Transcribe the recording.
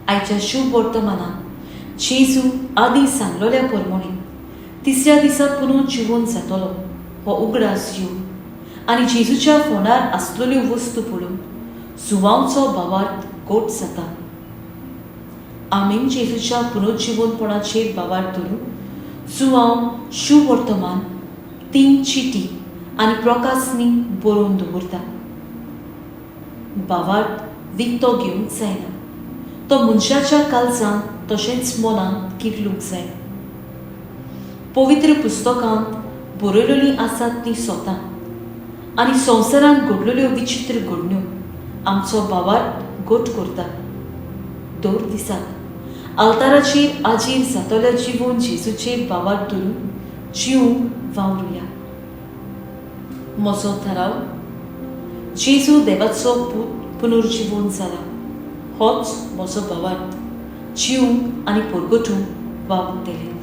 आयच्या शुभ वर्तमानात जेजू आदी सांगलोल्या प्रमाणे तिसऱ्या दिसा पुनून जिवून जातलो हो उगडास येवन आनी जेजूच्या फोंडार आसलेल्यो वस्तू पळोवन सुवांवचो भावार्थ गोट जाता. आमीन जेजूच्या पुनरुज्जीवनपणाचेर भावार्थ धरून सुवांव शुभ वर्तमान 3 चिटी आनी प्रकाशनी बरोवन दवरता. भावार्थ विकतो घेवंक जायना. तो मनशाच्या काळजांत तशेंच मनांत किर्लूंक जाय. पवित्र पुस्तकांत बरयलेलीं आसात तीं स्वता आनी संवसारांत घडलेल्यो विचित्र घडण्यो आमचो भावार्थ गोट करता. दर दिसाक आल्ताराचेर आजीर जातल्या जिवून जेजूचेर भावार्थ धरून जिवंक वावरुया. म्हजो थाराव: जेजू देवाचो पूत पुनरुज्जीवन जाला. होच म्हजो भावार्थ जिवंक आनी परगटूंक वावुरतलें.